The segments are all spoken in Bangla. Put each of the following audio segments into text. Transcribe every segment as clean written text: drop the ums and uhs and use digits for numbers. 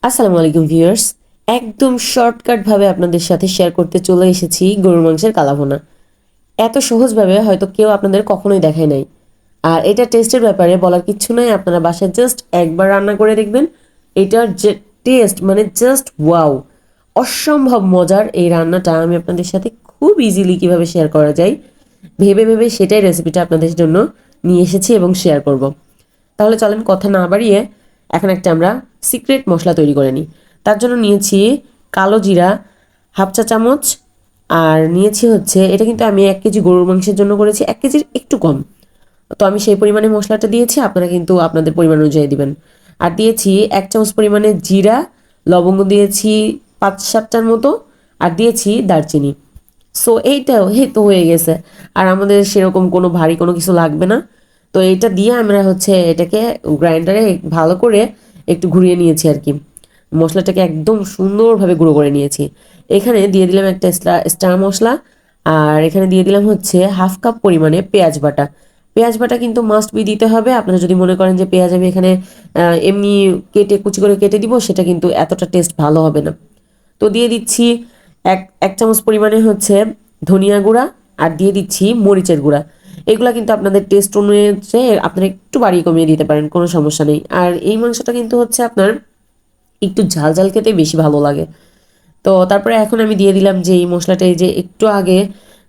আসসালামু আলাইকুম ভিউয়ার্স। একদম শর্টকাট ভাবে আপনাদের সাথে শেয়ার করতে চলে এসেছি গরুর মাংসের কালাভুনা। এত সহজভাবে হয়তো কেউ আপনাদের কখনোই দেখায় নাই। আর এটা টেস্টের ব্যাপারে বলার কিচ্ছু নাই, আপনারা বাসায় জাস্ট একবার রান্না করে দেখবেন। এটার যে টেস্ট মানে জাস্ট ওয়াও, অসম্ভব মজার এই রান্নাটা আমি আপনাদের সাথে খুব ইজিলি কিভাবে শেয়ার করা যায় ভেবে ভেবে সেটাই রেসিপিটা আপনাদের জন্য নিয়ে এসেছি এবং শেয়ার করব। তাহলে চলেন কথা না বাড়িয়ে এখন একটা আমরা সিক্রেট মশলা তৈরি করে নিই। তার জন্য নিয়েছি কালো জিরা হাফ চা চামচ, আর নিয়েছি হচ্ছে এটা কিন্তু আমি 1 কেজি গরুর মাংসের জন্য করেছি, 1 কেজির একটু কম। তো আমি সেই পরিমাণে মশলাটা দিয়েছি, আপনারা কিন্তু আপনাদের পরিমাণ অনুযায়ী দিবেন। আর দিয়েছি 1 চামচ পরিমাণে জিরা, লবঙ্গ দিয়েছি 5-7টার মতো, আর দিয়েছি দারচিনি। সো এইটাও এই তো হয়ে গেছে। আর আমাদের সেরকম কোনো ভারী কোনো কিছু লাগবে না। তো এইটা দিয়ে আমরা হচ্ছে এটাকে গ্রাইন্ডারে ভালো করে একটু ঘুরিয়ে নিয়েছি আর কি। মশলাটাকে একদম সুন্দরভাবে গুঁড়ো করে নিয়েছি। এখানে দিয়ে দিলাম একটা স্টার মশলা, আর এখানে দিয়ে দিলাম হচ্ছে হাফ কাপ পরিমাণে পেঁয়াজ বাটা। পেঁয়াজ বাটা কিন্তু মাস্ট বি দিতে হবে। আপনারা যদি মনে করেন যে পেঁয়াজ আমি এখানে এমনি কেটে কুচি করে কেটে দিব, সেটা কিন্তু এতটা টেস্ট ভালো হবে না। তো দিয়ে দিচ্ছি এক এক চামচ পরিমাণে হচ্ছে ধনিয়া গুঁড়া, আর দিয়ে দিচ্ছি মরিচের গুঁড়া। এগুলা কিন্তু আপনাদের টেস্ট অনুযায়ী আপনারা একটু বাড়িয়ে কমিয়ে দিতে পারেন, কোনো সমস্যা নেই। আর এই মাংসটা কিন্তু হচ্ছে আপনার একটু ঝাল ঝাল খেতে বেশি ভালো লাগে। তো তারপরে এখন আমি দিয়ে দিলাম যে এই মশলাটা এই যে একটু আগে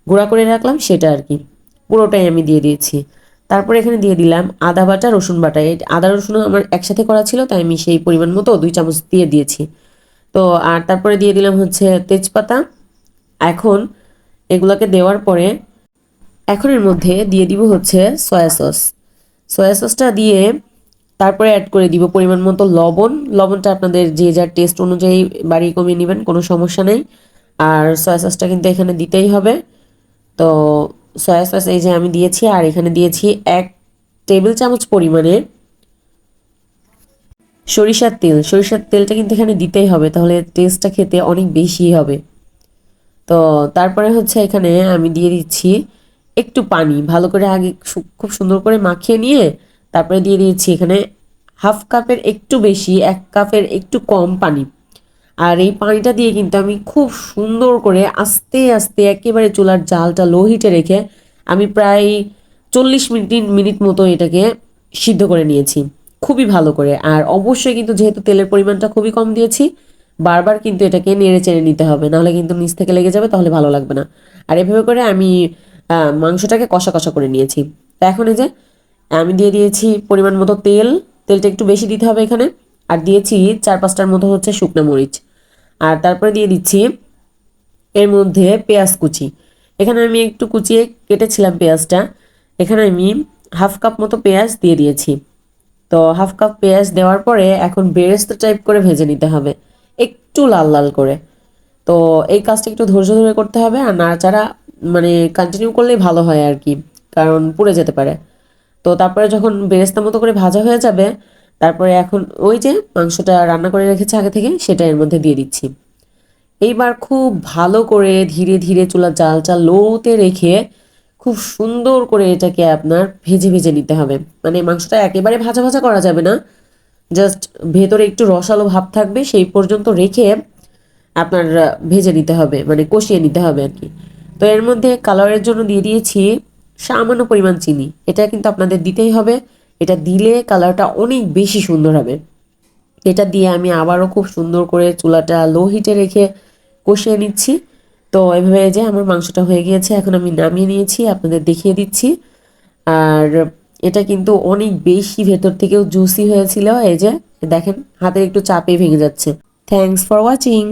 গুঁড়া করে রাখলাম সেটা আর কি, পুরোটাই আমি দিয়ে দিয়েছি। তারপরে এখানে দিয়ে দিলাম আদা বাটা রসুন বাটা। এই আদা রসুন আমার একসাথে করা ছিল, তাই আমি সেই পরিমাণ মতো 2 চামচ দিয়ে দিয়েছি। তো আর তারপরে দিয়ে দিলাম হচ্ছে তেজপাতা। এখন এগুলোকে দেওয়ার পরে এখন এর মধ্যে দিয়ে দিব হচ্ছে সয়া সস। সয়া সসটা দিয়ে তারপরে অ্যাড করে দিব পরিমাণ মতো লবণ। লবণটা আপনাদের যে যার টেস্ট অনুযায়ী বাড়িয়ে কমিয়ে নেবেন, কোনো সমস্যা নেই। আর সয়া সসটা কিন্তু এখানে দিতেই হবে। তো সয়া সস এই যে আমি দিয়েছি, আর এখানে দিয়েছি 1 টেবিল চামচ পরিমাণে সরিষার তেল। সরিষার তেলটা কিন্তু এখানে দিতেই হবে, তাহলে টেস্টটা খেতে অনেক বেশি হবে। তো তারপরে হচ্ছে এখানে আমি দিয়ে দিচ্ছি একটু পানি, ভালো করে আগে খুব সুন্দর করে মাখিয়ে নিয়ে তারপরে দিয়ে দিচ্ছি এখানে হাফ কাপের একটু বেশি, 1 কাপের একটু কম পানি। আর এই পানিটা দিয়ে কিন্তু আমি খুব সুন্দর করে আস্তে আস্তে একেবারে চুলার জালটা লো হিটে রেখে আমি প্রায় 40 মিনিট মতো এটাকে সিদ্ধ করে নিয়েছি খুবই ভালো করে। আর অবশ্যই কিন্তু যেহেতু তেলের পরিমাণটা খুবই কম দিয়েছি, বারবার কিন্তু এটাকে নেড়ে চেড়ে নিতে হবে, নাহলে কিন্তু নিচ থেকে লেগে যাবে, তাহলে ভালো লাগবে না। আর এভাবে করে আমি মাংসটাকে কষা কষা করে নিয়েছি। তো এখন এই যে আমি দিয়ে দিয়েছি পরিমাণ মতো তেল। তেলটা একটু বেশি দিতে হবে এখানে। আর দিয়েছি 4-5টার মতো হচ্ছে শুকনো মরিচ। আর তারপরে দিয়ে দিচ্ছি এর মধ্যে পেঁয়াজ কুচি। এখানে আমি একটু কুচিয়ে কেটেছিলাম পেঁয়াজটা। এখানে আমি হাফ কাপ মতো পেঁয়াজ দিয়ে দিয়েছি। তো হাফ কাপ পেঁয়াজ দেওয়ার পরে এখন বেরেস্ত টাইপ করে ভেজে নিতে হবে, একটু লাল লাল করে। তো এই কাজটা একটু ধৈর্য ধরে করতে হবে, আর নাড়াচাড়া মানে কন্টিনিউ করলেই ভালো হয় আর কি, কারণ পুড়ে যেতে পারে। তো তারপরে যখন বেরেস্তা মতো করে ভাজা হয়ে যাবে, তারপরে এখন ওই যে মাংসটা রান্না করে রেখেছে আগে থেকে সেটা এর মধ্যে দিয়ে দিচ্ছি। এইবার খুব ভালো করে ধীরে ধীরে চুলার জালটা লোতে রেখে খুব সুন্দর করে এটাকে আপনার ভেজে ভেজে নিতে হবে। মানে মাংসটা একেবারে ভাজা ভাজা করা যাবে না, জাস্ট ভেতরে একটু রসালো ভাব থাকবে সেই পর্যন্ত রেখে আপনার ভেজে নিতে হবে, মানে কষিয়ে নিতে হবে আর কি। তো এর মধ্যে কালারের জন্য দিয়ে দিয়েছি সামান্য পরিমাণ চিনি। এটা কিন্তু আপনাদের দিতেই হবে, এটা দিলে কালারটা অনেক বেশি সুন্দর হবে। এটা দিয়ে আমি আবারও খুব সুন্দর করে চুলাটা লো হিটে রেখে কষিয়ে নিচ্ছি। তো এভাবে যে আমার মাংসটা হয়ে গিয়েছে, এখন আমি নামিয়ে নিয়েছি, আপনাদের দেখিয়ে দিচ্ছি। আর এটা কিন্তু অনেক বেশি ভেতর থেকেও জুসি হয়েছিল, এই যে দেখেন হাতের একটু চাপে ভেঙে যাচ্ছে। Thanks for watching.